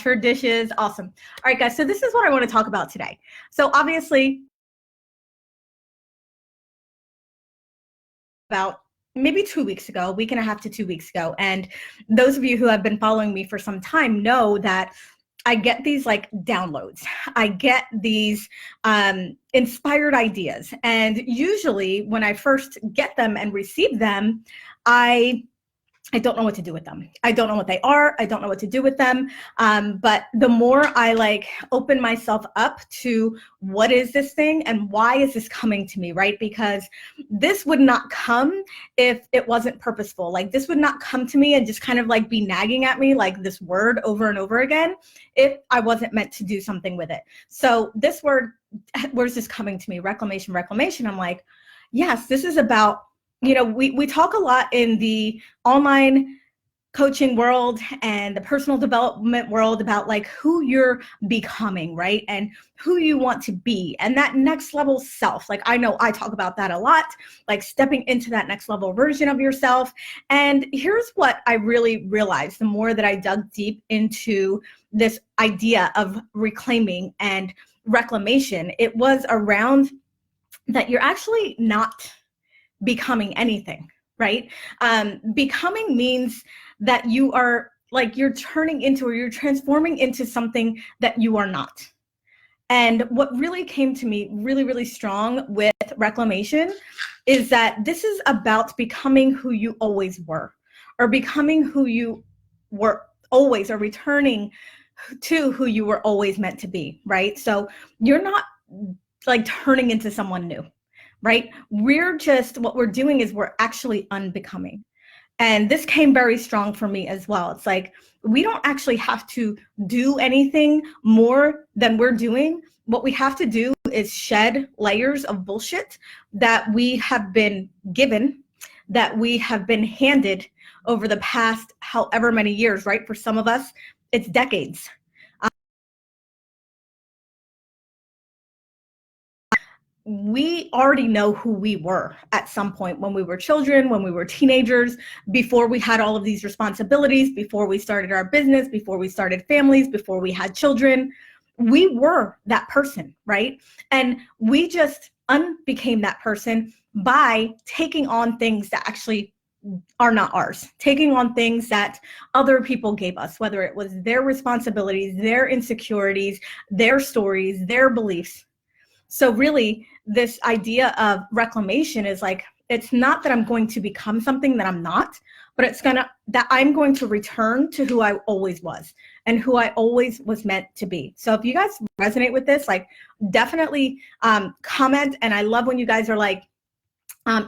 her dishes. Awesome. All right, guys. So this is what I want to talk about today. So obviously, about maybe 2 weeks ago, a week and a half to 2 weeks ago. And those of you who have been following me for some time know that I get these like downloads. I get these inspired ideas. And usually when I first get them and receive them, I don't know what to do with them. I don't know what they are. I don't know what to do with them. But the more I like open myself up to what is this thing and why is this coming to me, right? Because this would not come if it wasn't purposeful. Like this would not come to me and just kind of like be nagging at me like this word over and over again if I wasn't meant to do something with it. So this word, where's this coming to me? Reclamation, reclamation. I'm like, yes, this is about, you know, we talk a lot in the online coaching world and the personal development world about like who you're becoming, right? And who you want to be and that next level self. Like I know I talk about that a lot, like stepping into that next level version of yourself. And here's what I really realized the more that I dug deep into this idea of reclaiming and reclamation, it was around that you're actually not becoming anything, right? Becoming means that you are like, you're turning into or you're transforming into something that you are not. And what really came to me really, really strong with reclamation is that this is about becoming who you always were, or becoming who you were always, or returning to who you were always meant to be, right? So you're not like turning into someone new, right? We're just, what we're doing is we're actually unbecoming. And this came very strong for me as well. It's like, we don't actually have to do anything more than we're doing. What we have to do is shed layers of bullshit that we have been given, that we have been handed over the past however many years, right? For some of us, it's decades. We already know who we were at some point when we were children, when we were teenagers, before we had all of these responsibilities, before we started our business, before we started families, before we had children. We were that person, right? And we just unbecame that person by taking on things that actually are not ours, taking on things that other people gave us, whether it was their responsibilities, their insecurities, their stories, their beliefs. So really, this idea of reclamation is like, it's not that I'm going to become something that I'm not, but it's that I'm going to return to who I always was and who I always was meant to be. So if you guys resonate with this, like definitely comment. And I love when you guys are like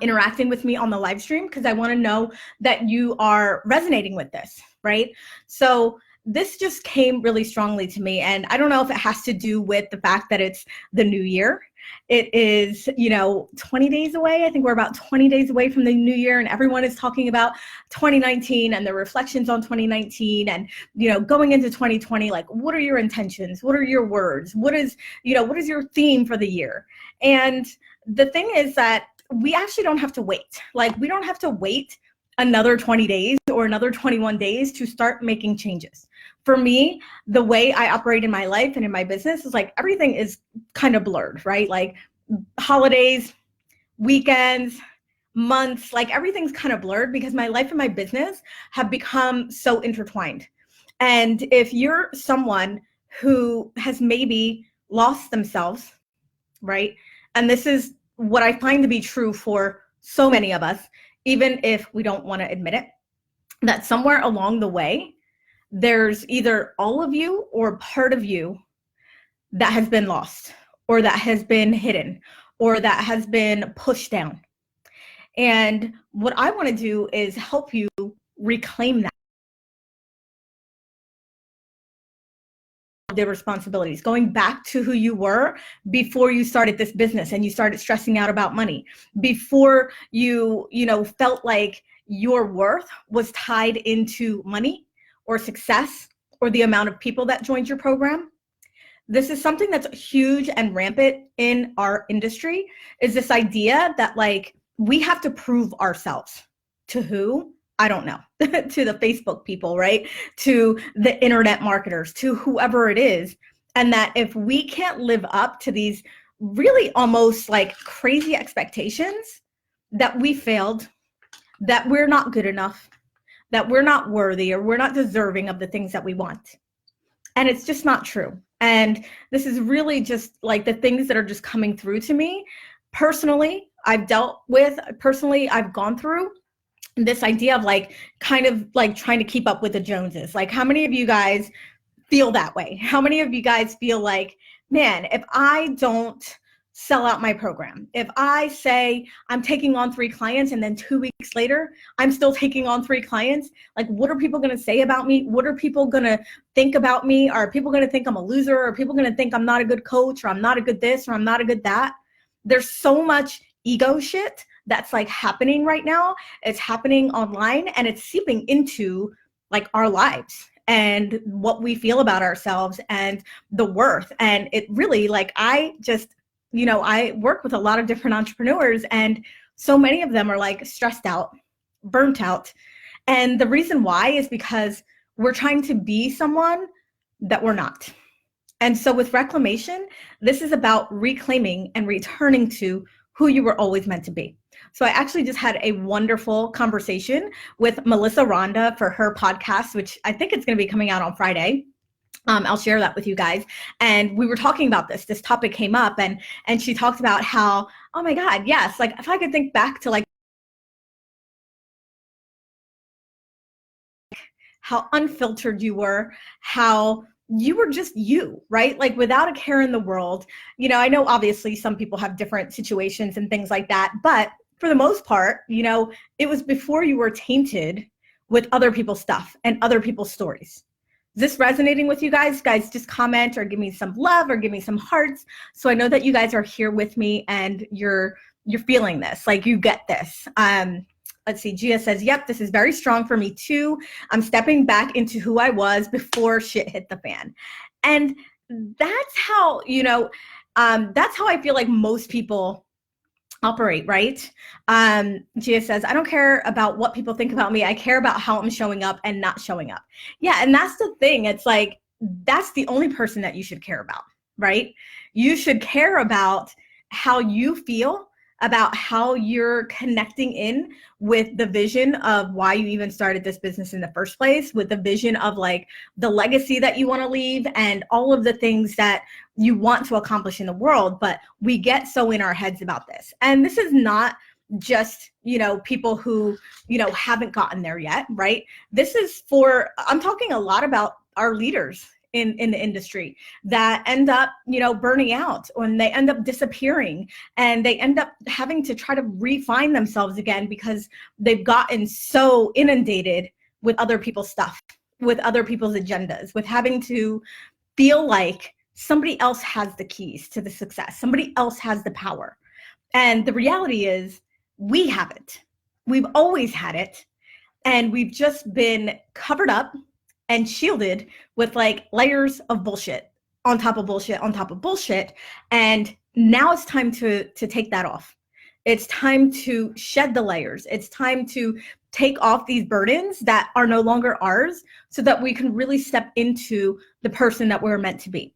interacting with me on the live stream, because I want to know that you are resonating with this, right? So this just came really strongly to me. And I don't know if it has to do with the fact that it's the new year. It is, 20 days away. I think we're about 20 days away from the new year, and everyone is talking about 2019 and the reflections on 2019 and, going into 2020, like, what are your intentions? What are your words? What is your theme for the year? And the thing is that we actually don't have to wait. Like, we don't have to wait another 20 days or another 21 days to start making changes. For me, the way I operate in my life and in my business is like everything is kind of blurred, right? Like holidays, weekends, months, like everything's kind of blurred because my life and my business have become so intertwined. And if you're someone who has maybe lost themselves, right? And this is what I find to be true for so many of us, even if we don't want to admit it, that somewhere along the way, there's either all of you or part of you that has been lost, or that has been hidden, or that has been pushed down. And what I want to do is help you reclaim that. The responsibilities, going back to who you were before you started this business and you started stressing out about money, before you felt like your worth was tied into money or success or the amount of people that joined your program. This is something that's huge and rampant in our industry, is this idea that like we have to prove ourselves. To who? I don't know, to the Facebook people, right? To the internet marketers, to whoever it is. And that if we can't live up to these really almost like crazy expectations, that we failed, that we're not good enough, that we're not worthy, or we're not deserving of the things that we want. And it's just not true. And this is really just like the things that are just coming through to me personally. I've dealt with personally, I've gone through this idea of like kind of like trying to keep up with the Joneses. Like, how many of you guys feel that way? How many of you guys feel like, man, if I don't sell out my program, if I say I'm taking on 3 clients and then 2 weeks later I'm still taking on 3 clients, like, what are people going to say about me? What are people going to think about me? Are people going to think I'm a loser? Are people going to think I'm not a good coach, or I'm not a good this, or I'm not a good that? There's so much ego shit that's like happening right now. It's happening online, and it's seeping into like our lives and what we feel about ourselves and the worth. And it really, like, I just, I work with a lot of different entrepreneurs, and so many of them are like stressed out, burnt out. And the reason why is because we're trying to be someone that we're not. And so with Reclamation, this is about reclaiming and returning to who you were always meant to be. So I actually just had a wonderful conversation with Melissa Rhonda for her podcast, which I think it's going to be coming out on Friday. I'll share that with you guys. And we were talking about this topic came up, and she talked about how, oh my God, yes, like if I could think back to like how unfiltered you were, how you were just you, right? Like without a care in the world. I know obviously some people have different situations and things like that, but for the most part, it was before you were tainted with other people's stuff and other people's stories. Is this resonating with you guys? Guys, just comment or give me some love or give me some hearts, so I know that you guys are here with me and you're feeling this, like you get this. Let's see, Gia says, yep, this is very strong for me too. I'm stepping back into who I was before shit hit the fan. And that's how, that's how I feel like most people operate, right? Gia says, I don't care about what people think about me. I care about how I'm showing up and not showing up. Yeah, and that's the thing. It's like, that's the only person that you should care about, right? You should care about how you feel, about how you're connecting in with the vision of why you even started this business in the first place, with the vision of like the legacy that you want to leave and all of the things that you want to accomplish in the world. But we get so in our heads about this. And this is not just, people who, haven't gotten there yet, right? This is for, I'm talking a lot about our leaders in the industry that end up, burning out, and they end up disappearing, and they end up having to try to refine themselves again because they've gotten so inundated with other people's stuff, with other people's agendas, with having to feel like somebody else has the keys to the success. Somebody else has the power. And the reality is we have it. We've always had it. And we've just been covered up and shielded with like layers of bullshit on top of bullshit on top of bullshit. And now it's time to take that off. It's time to shed the layers. It's time to take off these burdens that are no longer ours, so that we can really step into the person that we're meant to be.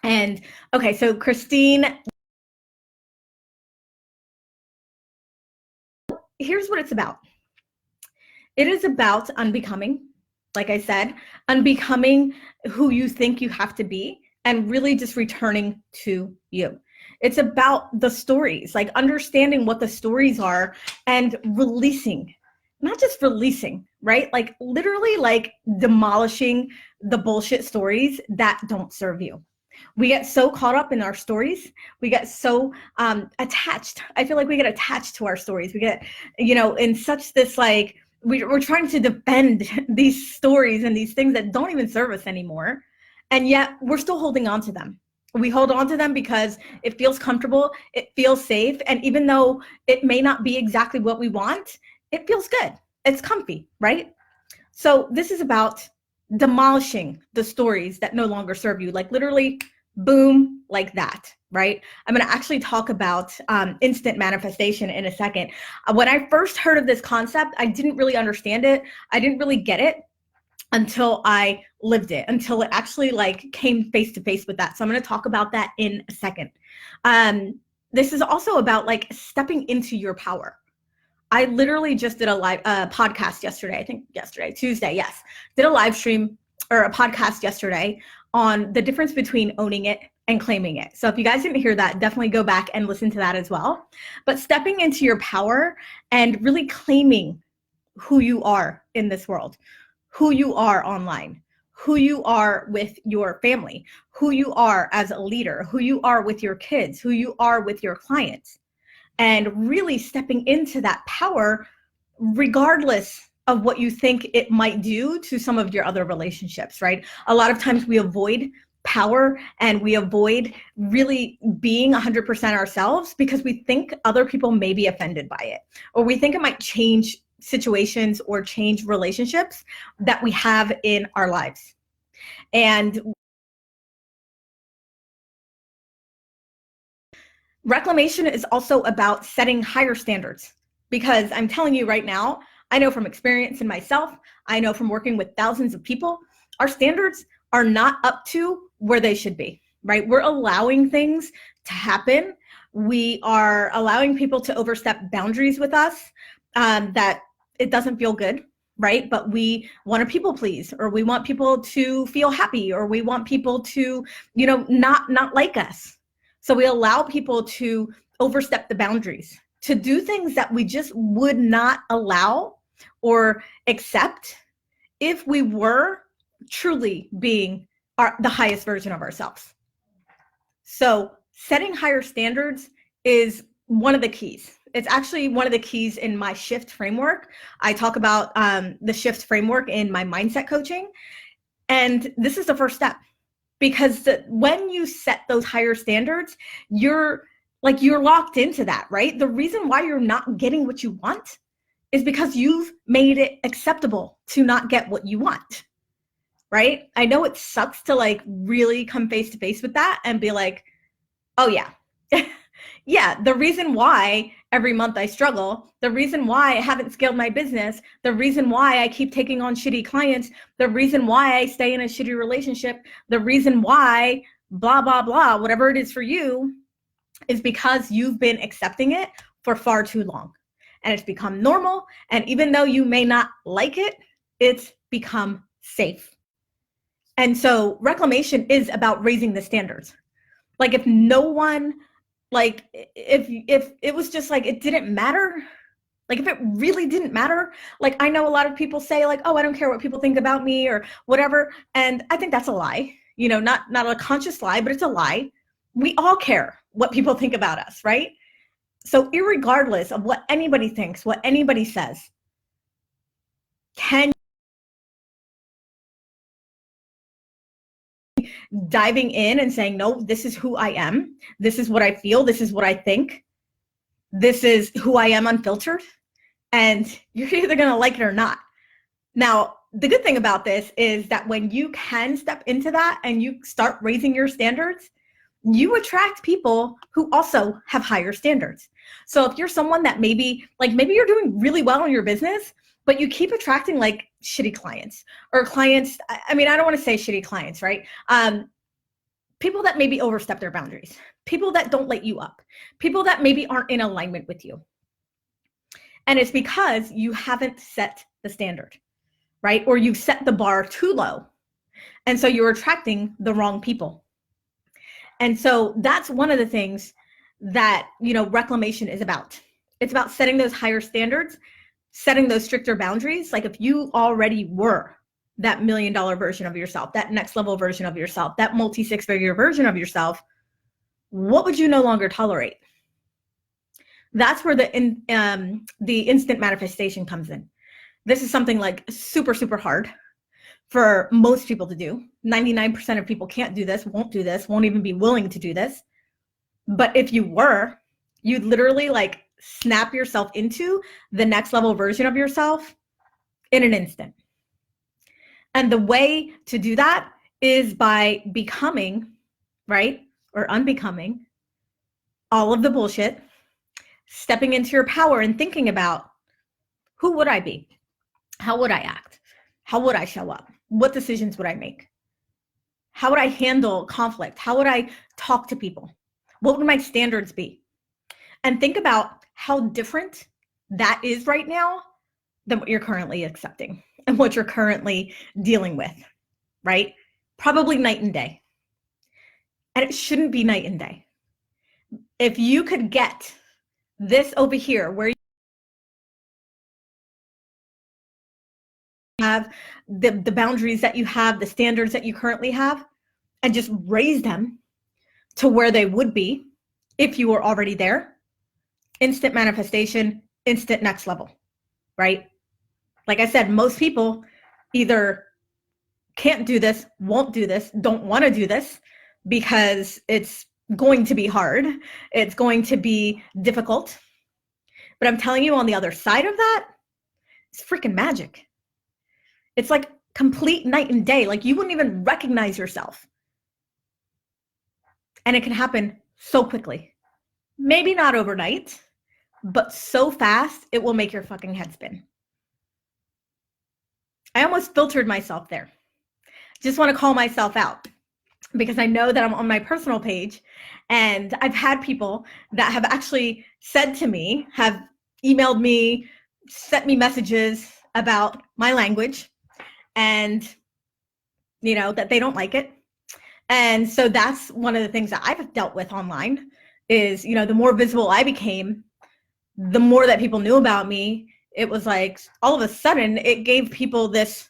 And okay, so Christine, here's what it's about. It is about unbecoming. Like I said, unbecoming who you think you have to be, and really just returning to you. It's about the stories, like understanding what the stories are and releasing, not just releasing, right? Like literally like demolishing the bullshit stories that don't serve you. We get so caught up in our stories. We get so attached. I feel like we get attached to our stories. We get, in such this like, we're trying to defend these stories and these things that don't even serve us anymore. And yet we're still holding on to them. We hold on to them because it feels comfortable. It feels safe. And even though it may not be exactly what we want, it feels good. It's comfy, right? So this is about demolishing the stories that no longer serve you. Like literally Boom, like that, right? I'm going to actually talk about instant manifestation in a second. When I first heard of this concept, I didn't really understand it. I didn't really get it until I lived it, until it actually like came face to face with that. So I'm going to talk about that in a second. This is also about like stepping into your power. I literally just did a live podcast yesterday. I think yesterday, Tuesday. Yes, did a live stream or a podcast yesterday on the difference between owning it and claiming it. So if you guys didn't hear that, definitely go back and listen to that as well. But stepping into your power and really claiming who you are in this world, who you are online, who you are with your family, who you are as a leader, who you are with your kids, who you are with your clients, and really stepping into that power regardless of what you think it might do to some of your other relationships, right? A lot of times we avoid power and we avoid really being 100% ourselves because we think other people may be offended by it, or we think it might change situations or change relationships that we have in our lives. And reclamation is also about setting higher standards, because I'm telling you right now, I know from experience in myself, I know from working with thousands of people, our standards are not up to where they should be, right? We're allowing things to happen. We are allowing people to overstep boundaries with us that it doesn't feel good, right? But we want to people please, or we want people to feel happy, or we want people to, not like us. So we allow people to overstep the boundaries, to do things that we just would not allow or accept if we were truly being the highest version of ourselves. So setting higher standards is one of the keys. It's actually one of the keys in my shift framework. I talk about the shift framework in my mindset coaching. And this is the first step, because when you set those higher standards, you're locked into that, right? The reason why you're not getting what you want is because you've made it acceptable to not get what you want, right? I know it sucks to like really come face to face with that and be like, oh yeah, yeah, the reason why every month I struggle, the reason why I haven't scaled my business, the reason why I keep taking on shitty clients, the reason why I stay in a shitty relationship, the reason why blah, blah, blah, whatever it is for you, is because you've been accepting it for far too long. And it's become normal. And even though you may not like it, it's become safe. And so reclamation is about raising the standards. Like if no one, like if it was just like, it didn't matter, like if it really didn't matter, like I know a lot of people say like, oh, I don't care what people think about me or whatever. And I think that's a lie, not a conscious lie, but it's a lie. We all care what people think about us, right? So irregardless of what anybody thinks, what anybody says, diving in and saying, no, this is who I am. This is what I feel. This is what I think. This is who I am unfiltered. And you're either going to like it or not. Now, the good thing about this is that when you can step into that and you start raising your standards, you attract people who also have higher standards. So if you're someone that maybe you're doing really well in your business, but you keep attracting like shitty clients or clients, I mean, I don't want to say shitty clients, right? People that maybe overstep their boundaries, people that don't light you up, people that maybe aren't in alignment with you. And it's because you haven't set the standard, right? Or you've set the bar too low. And so you're attracting the wrong people. And so that's one of the things that, reclamation is about. It's about setting those higher standards, setting those stricter boundaries. Like if you already were that $1 million version of yourself, that next level version of yourself, that multi-6-figure version of yourself, what would you no longer tolerate? That's where the instant manifestation comes in. This is something like super, super hard for most people to do. 99% of people can't do this, won't do this, won't even be willing to do this. But if you were, you'd literally like snap yourself into the next level version of yourself in an instant. And the way to do that is by becoming right? Or unbecoming all of the bullshit, stepping into your power and thinking about, who would I be? How would I act? How would I show up? What decisions would I make? How would I handle conflict? How would I talk to people? What would my standards be? And think about how different that is right now than what you're currently accepting and what you're currently dealing with, right? Probably night and day. And it shouldn't be night and day. If you could get this over here where you have the boundaries that you have, the standards that you currently have, and just raise them to where they would be if you were already there, instant manifestation, instant next level, right? Like I said, most people either can't do this, won't do this, don't want to do this because it's going to be hard. It's going to be difficult. But I'm telling you, on the other side of that, it's freaking magic. It's like complete night and day. Like you wouldn't even recognize yourself. And it can happen so quickly. Maybe not overnight, but so fast, it will make your fucking head spin. I almost filtered myself there. Just want to call myself out because I know that I'm on my personal page, and I've had people that have actually said to me, have emailed me, sent me messages about my language, and that they don't like it. And so that's one of the things that I've dealt with online is, the more visible I became, the more that people knew about me. It was like all of a sudden it gave people this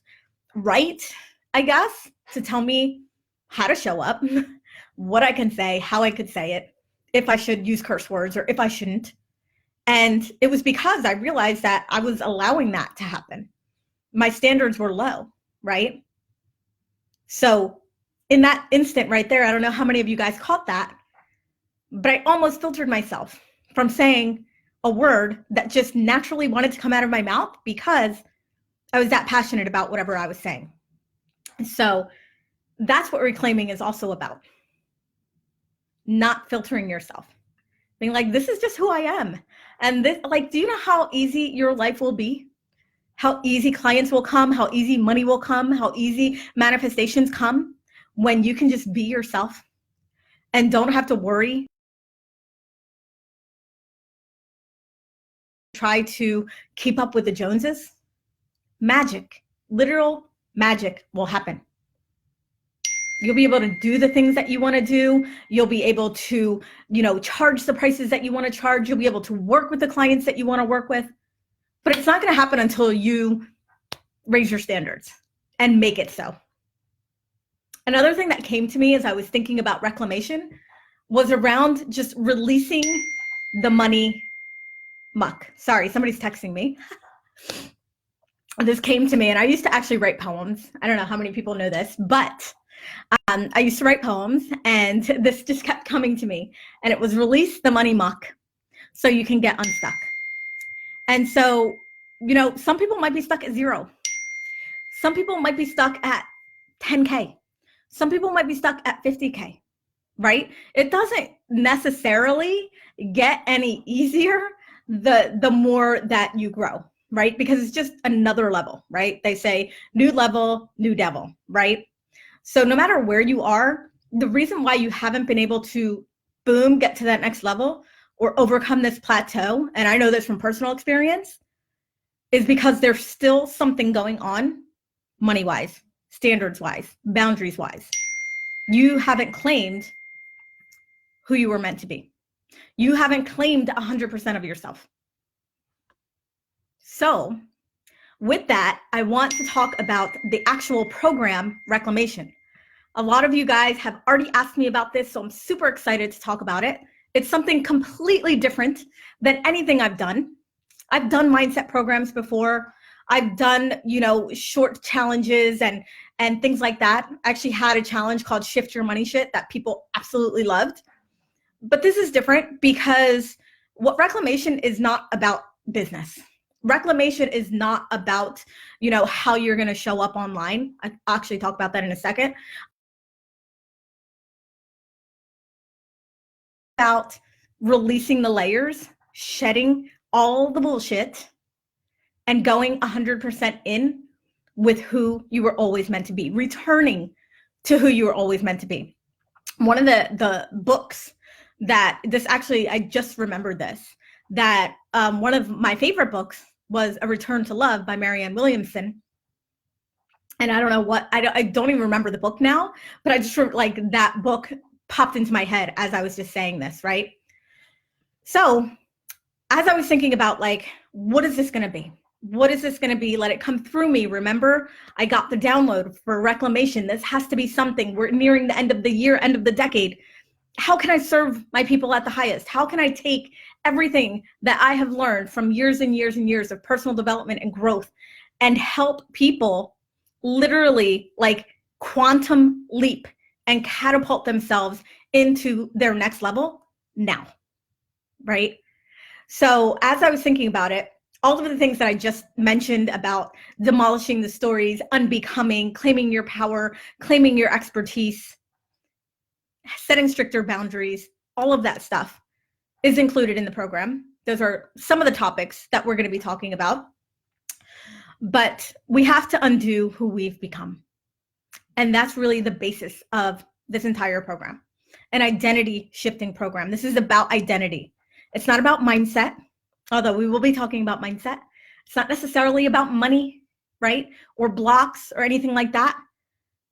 right, I guess, to tell me how to show up, what I can say, how I could say it, if I should use curse words or if I shouldn't. And it was because I realized that I was allowing that to happen. My standards were low, right? So in that instant right there, I don't know how many of you guys caught that, but I almost filtered myself from saying a word that just naturally wanted to come out of my mouth because I was that passionate about whatever I was saying. So that's what reclaiming is also about. Not filtering yourself. Being like, this is just who I am. And this, like, do you know how easy your life will be? How easy clients will come, how easy money will come, how easy manifestations come when you can just be yourself and don't have to worry, try to keep up with the Joneses. Magic, literal magic will happen. You'll be able to do the things that you want to do. You'll be able to, charge the prices that you want to charge. You'll be able to work with the clients that you want to work with. But it's not going to happen until you raise your standards and make it so. Another thing that came to me as I was thinking about reclamation was around just releasing the money muck. Sorry, somebody's texting me. This came to me, and I used to actually write poems. I don't know how many people know this, but I used to write poems, and this just kept coming to me, and it was release the money muck so you can get unstuck. And so, some people might be stuck at 0. Some people might be stuck at 10K. Some people might be stuck at 50K, right? It doesn't necessarily get any easier the more that you grow, right? Because it's just another level, right? They say new level, new devil, right? So no matter where you are, the reason why you haven't been able to, boom, get to that next level or overcome this plateau, and I know this from personal experience, is because there's still something going on money-wise, standards-wise, boundaries-wise. You haven't claimed who you were meant to be. You haven't claimed 100% of yourself. So with that, I want to talk about the actual program, Reclamation. A lot of you guys have already asked me about this, so I'm super excited to talk about it. It's something completely different than anything I've done. I've done mindset programs before. I've done, short challenges and things like that. I actually had a challenge called Shift Your Money Shit that people absolutely loved. But this is different because what Reclamation is not about business. Reclamation is not about, how you're going to show up online. I'll actually talk about that in a second. about releasing the layers, shedding all the bullshit, and going 100% in with who you were always meant to be, returning to who you were always meant to be. One of the books that this actually, I just remembered this, that one of my favorite books was A Return to Love by Marianne Williamson. And I don't know what, I don't even remember the book now, but I just like that book popped into my head as I was just saying this, right? So as I was thinking about like, what is this going to be? What is this going to be? Let it come through me. Remember, I got the download for Reclamation. This has to be something. We're nearing the end of the year, end of the decade. How can I serve my people at the highest? How can I take everything that I have learned from years and years and years of personal development and growth and help people literally like quantum leap and catapult themselves into their next level now, right? So as I was thinking about it, all of the things that I just mentioned about demolishing the stories, unbecoming, claiming your power, claiming your expertise, setting stricter boundaries, all of that stuff is included in the program. Those are some of the topics that we're going to be talking about. But we have to undo who we've become. And that's really the basis of this entire program, an identity shifting program. This is about identity. It's not about mindset, although we will be talking about mindset. It's not necessarily about money, right? Or blocks or anything like that.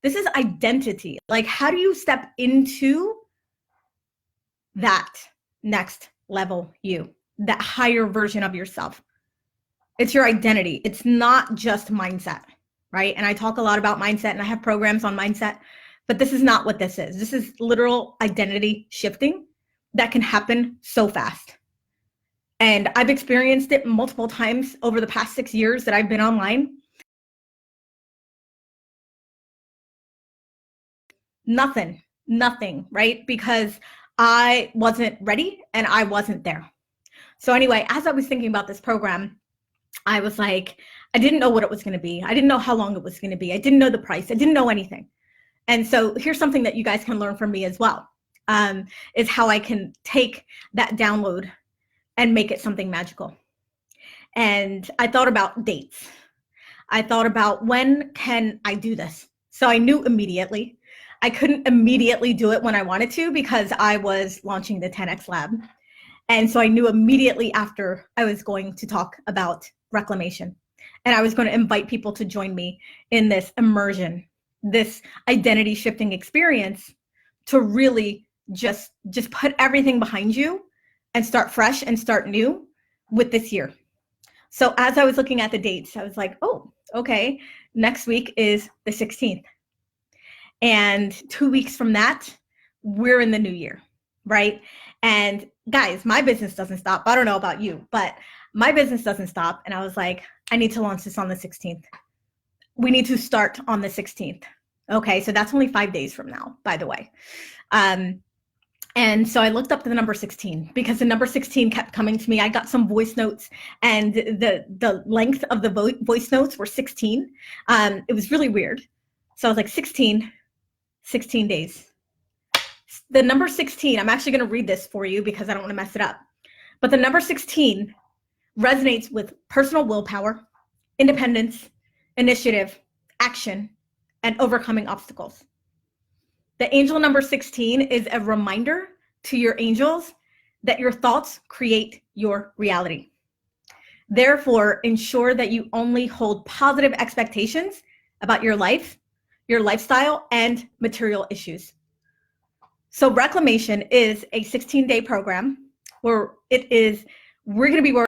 This is identity. Like, how do you step into that next level you, that higher version of yourself? It's your identity. It's not just mindset, right? And I talk a lot about mindset and I have programs on mindset, but this is not what this is. This is literal identity shifting that can happen so fast. And I've experienced it multiple times over the past 6 years that I've been online. Nothing, right? Because I wasn't ready and I wasn't there. So anyway, as I was thinking about this program, I was like, I didn't know what it was going to be. I didn't know how long it was going to be. I didn't know the price. I didn't know anything. And so here's something that you guys can learn from me as well, is how I can take that download and make it something magical. And I thought about dates. I thought about when can I do this? So I knew immediately. I couldn't immediately do it when I wanted to because I was launching the 10X Lab. And so I knew immediately after I was going to talk about reclamation. And I was going to invite people to join me in this immersion, this identity shifting experience to really just put everything behind you and start fresh and start new with this year. So as I was looking at the dates, I was like, oh, okay, next week is the 16th. And 2 weeks from that, we're in the new year, right? And guys, my business doesn't stop. I don't know about you, but my business doesn't stop. And I was like, I need to launch this on the 16th. We need to start on the 16th. Okay, so that's only 5 days from now, by the way. And so I looked up the number 16 because the number 16 kept coming to me. I got some voice notes and the length of the voice notes were 16. It was really weird. So I was like, 16 days. The number 16, I'm actually going to read this for you because I don't want to mess it up. But the number 16 resonates with personal willpower, independence, initiative, action, and overcoming obstacles. The angel number 16 is a reminder to your angels that your thoughts create your reality. Therefore, ensure that you only hold positive expectations about your life, your lifestyle, and material issues. So Reclamation is a 16-day program where we're going to be working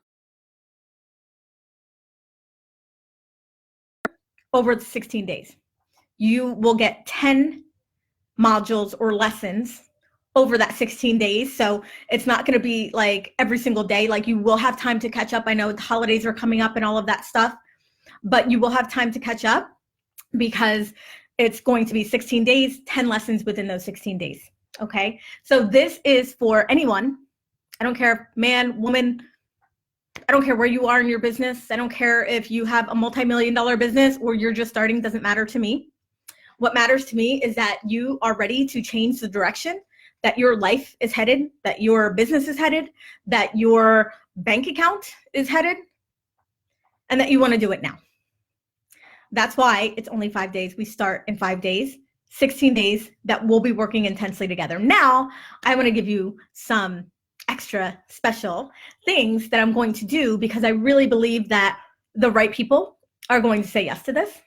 over the 16 days. You will get 10 modules or lessons over that 16 days. So it's not going to be like every single day. Like, you will have time to catch up. I know the holidays are coming up and all of that stuff, but you will have time to catch up because it's going to be 16 days, 10 lessons within those 16 days. Okay. So this is for anyone. I don't care, man, woman, I don't care where you are in your business. I don't care if you have a multi-million-dollar business or you're just starting, doesn't matter to me. What matters to me is that you are ready to change the direction that your life is headed, that your business is headed, that your bank account is headed, and that you want to do it now. That's why it's only 5 days. We start in 5 days, 16 days that we'll be working intensely together. Now, I want to give you some extra special things that I'm going to do because I really believe that the right people are going to say yes to this.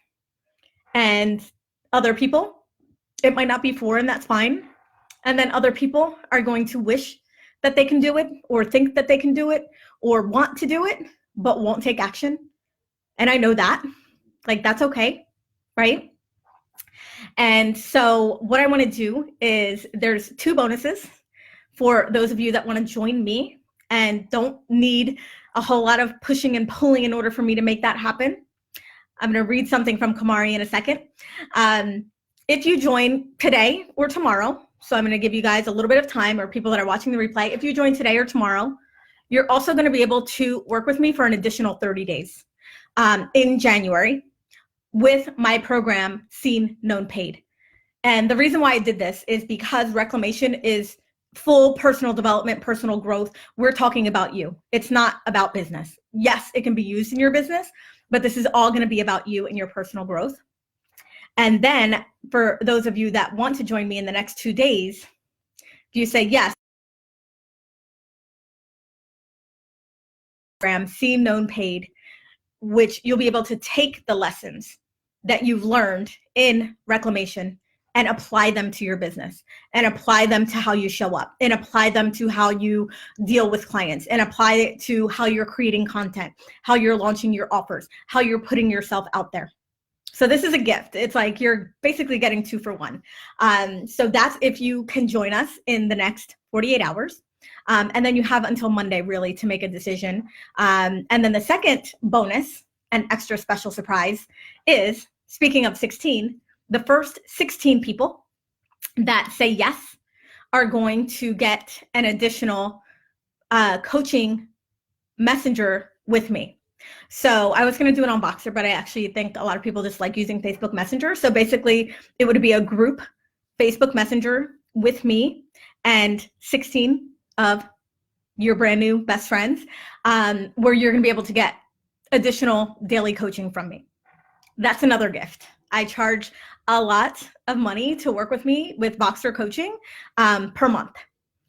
And other people, it might not be for, and that's fine. And then other people are going to wish that they can do it or think that they can do it or want to do it, but won't take action. And I know that. Like, that's okay, right? And so what I want to do is there's 2 bonuses for those of you that want to join me and don't need a whole lot of pushing and pulling in order for me to make that happen. I'm going to read something from Kamari in a second. If you join today or tomorrow, so I'm going to give you guys a little bit of time, or people that are watching the replay, if you join today or tomorrow, you're also going to be able to work with me for an additional 30 days in January with my program, Seen, Known, Paid. And the reason why I did this is because Reclamation is full personal development, personal growth. We're talking about you. It's not about business. Yes, it can be used in your business, but this is all going to be about you and your personal growth. And then for those of you that want to join me in the next 2 days, if you say yes, program, Seen, Known, Paid, which you'll be able to take the lessons that you've learned in Reclamation and apply them to your business and apply them to how you show up and apply them to how you deal with clients and apply it to how you're creating content, how you're launching your offers, how you're putting yourself out there. So this is a gift. It's like you're basically getting 2 for 1. So that's if you can join us in the next 48 hours. And then you have until Monday really to make a decision. And then the second bonus, an extra special surprise, is, speaking of 16, the first 16 people that say yes are going to get an additional coaching messenger with me. So I was going to do it on Boxer, but I actually think a lot of people just like using Facebook Messenger. So basically it would be a group Facebook Messenger with me and 16 of your brand new best friends, where you're going to be able to get additional daily coaching from me. That's another gift. I charge a lot of money to work with me with Boxer coaching per month.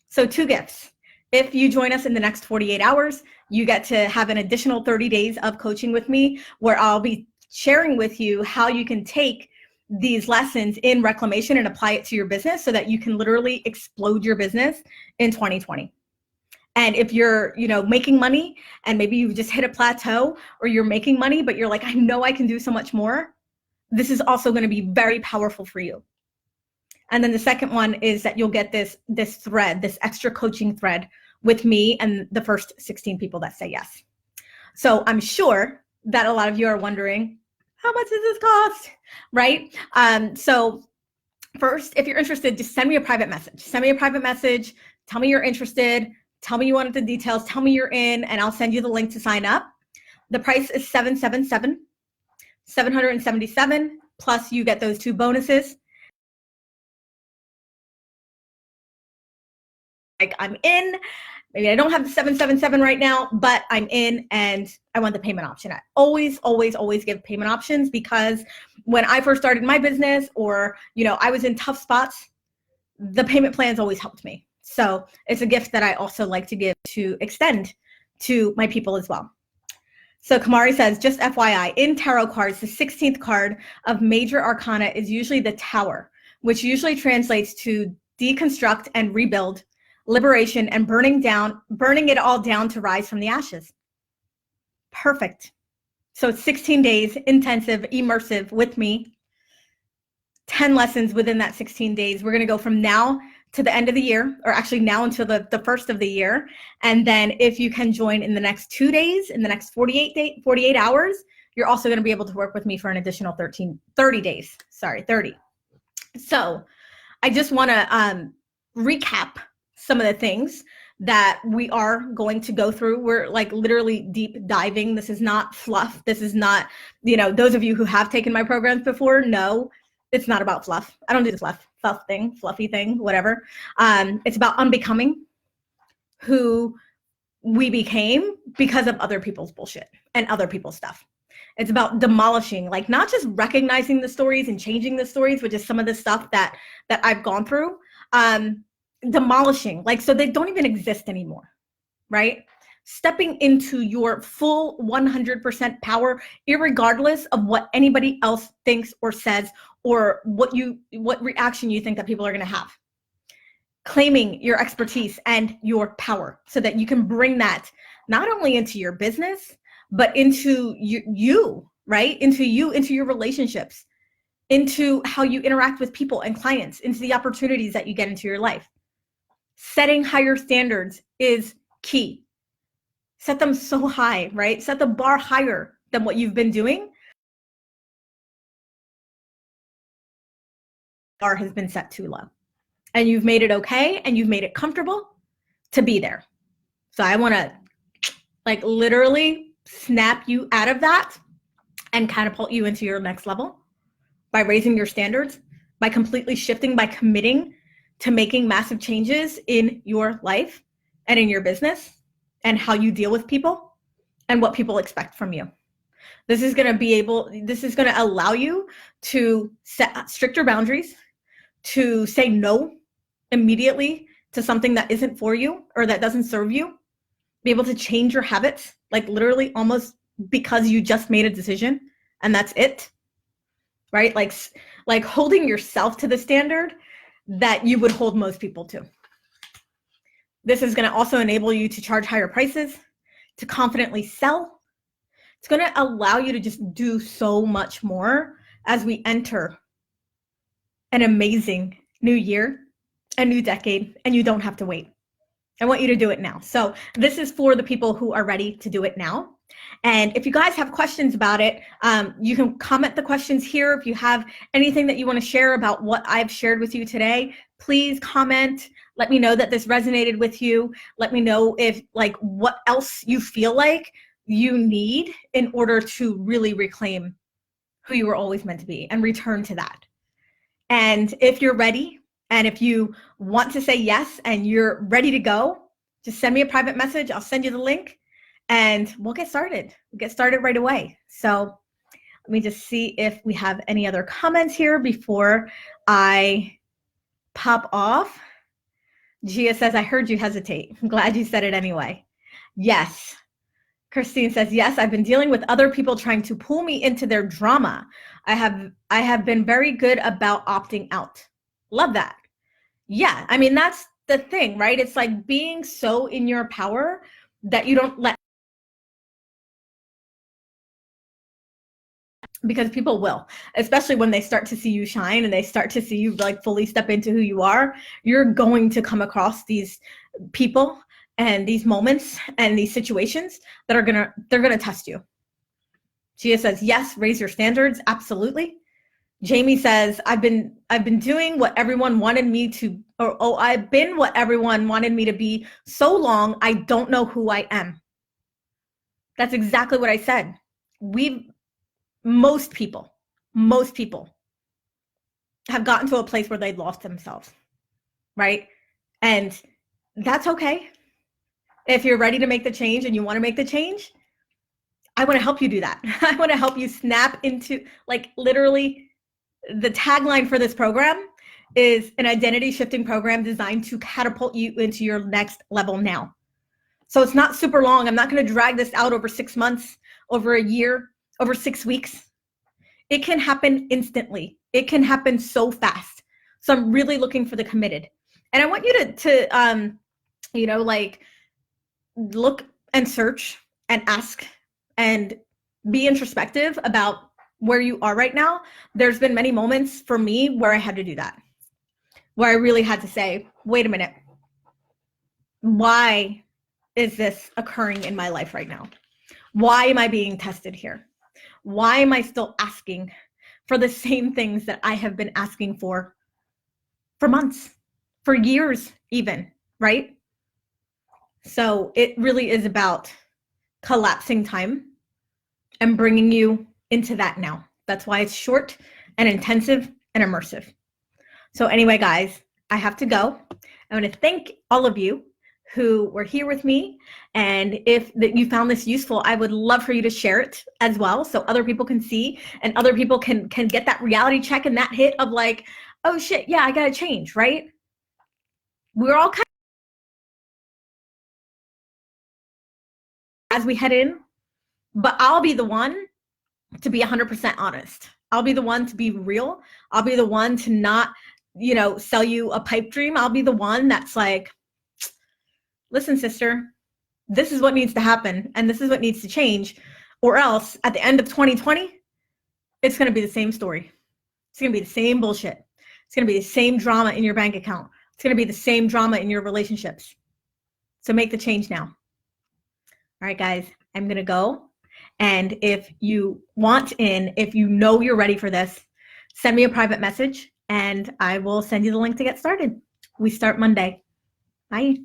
So 2 gifts. If you join us in the next 48 hours, you get to have an additional 30 days of coaching with me where I'll be sharing with you how you can take these lessons in Reclamation and apply it to your business so that you can literally explode your business in 2020. And if you're, making money and maybe you've just hit a plateau or you're making money, but you're like, I know I can do so much more, this is also going to be very powerful for you. And then the second one is that you'll get this thread, this extra coaching thread with me and the first 16 people that say yes. So I'm sure that a lot of you are wondering, how much does this cost, right? So first, if you're interested, just send me a private message. Send me a private message. Tell me you're interested. Tell me you wanted the details. Tell me you're in, and I'll send you the link to sign up. The price is $777, plus you get those 2 bonuses. Like, I'm in. Maybe I don't have the 777 right now, but I'm in and I want the payment option. I always give payment options because when I first started my business or, I was in tough spots, the payment plans always helped me. So it's a gift that I also like to give to extend to my people as well. So Kamari says, just FYI, in tarot cards, the 16th card of major arcana is usually the Tower, which usually translates to deconstruct and rebuild, liberation, and burning it all down to rise from the ashes. Perfect. So it's 16 days, intensive, immersive with me, 10 lessons within that 16 days. We're going to go from now to the end of the year, or actually now until the first of the year. And then if you can join in the next 2 days, in the next 48 hours, you're also going to be able to work with me for an additional 30 days. Sorry, 30. So I just want to recap some of the things that we are going to go through. We're like literally deep diving. This is not fluff. This is not, those of you who have taken my programs before know it's not about fluff. I don't do the fluff fluffy thing, whatever. It's about unbecoming who we became because of other people's bullshit and other people's stuff. It's about demolishing, like not just recognizing the stories and changing the stories, which is some of the stuff that I've gone through. Demolishing, like, so they don't even exist anymore, right? Stepping into your full 100% power, irregardless of what anybody else thinks or says, or what reaction you think that people are going to have. Claiming your expertise and your power so that you can bring that not only into your business, but into you, right? Into your relationships, into how you interact with people and clients, into the opportunities that you get into your life. Setting higher standards is key. Set them so high, right? Set the bar higher than what you've been doing. Bar has been set too low. And you've made it okay, and you've made it comfortable to be there. So I want to like literally snap you out of that and catapult you into your next level by raising your standards, by completely shifting, by committing to making massive changes in your life and in your business and how you deal with people and what people expect from you. This is going to allow you to set stricter boundaries, to say no immediately to something that isn't for you or that doesn't serve you, be able to change your habits, like literally almost because you just made a decision and that's it, right? Like holding yourself to the standard that you would hold most people to. This is going to also enable you to charge higher prices, to confidently sell. It's going to allow you to just do so much more as we enter an amazing new year, a new decade, and you don't have to wait. I want you to do it now. So this is for the people who are ready to do it now. And if you guys have questions about it, you can comment the questions here. If you have anything that you want to share about what I've shared with you today, please comment. Let me know that this resonated with you. Let me know if like what else you feel like you need in order to really reclaim who you were always meant to be and return to that. And if you're ready, and if you want to say yes and you're ready to go, just send me a private message. I'll send you the link and we'll get started. We'll get started right away. So let me just see if we have any other comments here before I pop off. Gia says, I heard you hesitate. I'm glad you said it anyway. Yes. Christine says, yes, I've been dealing with other people trying to pull me into their drama. I have been very good about opting out. Love that. Yeah, I mean, that's the thing, right? It's like being so in your power that you don't let, because people will, especially when they start to see you shine and they start to see you like fully step into who you are. You're going to come across these people and these moments and these situations that are they're gonna test you. Gia says, yes, raise your standards. Absolutely. Jamie says, I've been doing what everyone wanted me to, I've been what everyone wanted me to be so long, I don't know who I am. That's exactly what I said. Most people have gotten to a place where they've lost themselves, right? And that's okay. If you're ready to make the change and you want to make the change, I want to help you do that. I want to help you snap into, like, literally, the tagline for this program is an identity shifting program designed to catapult you into your next level now. So it's not super long. I'm not going to drag this out over 6 months, over a year, over 6 weeks. It can happen instantly. It can happen so fast. So I'm really looking for the committed. And I want you to like look and search and ask and be introspective about where you are right now. There's been many moments for me where I had to do that, where I really had to say, wait a minute, why is this occurring in my life right now? Why am I being tested here? Why am I still asking for the same things that I have been asking for months, for years even, right? So it really is about collapsing time and bringing you into that now. That's why it's short and intensive and immersive. So anyway, guys, I have to go. I want to thank all of you who were here with me. And if you found this useful, I would love for you to share it as well so other people can see and other people can get that reality check and that hit of like, oh shit, yeah, I got to change, right? We're all kind of as we head in, but I'll be the one to be 100% honest. I'll be the one to be real. I'll be the one to not, sell you a pipe dream. I'll be the one that's like, listen, sister, this is what needs to happen and this is what needs to change, or else at the end of 2020, it's going to be the same story. It's going to be the same bullshit. It's going to be the same drama in your bank account. It's going to be the same drama in your relationships. So make the change now. All right, guys, I'm going to go. And if you want in, if you know you're ready for this, send me a private message and I will send you the link to get started. We start Monday. Bye.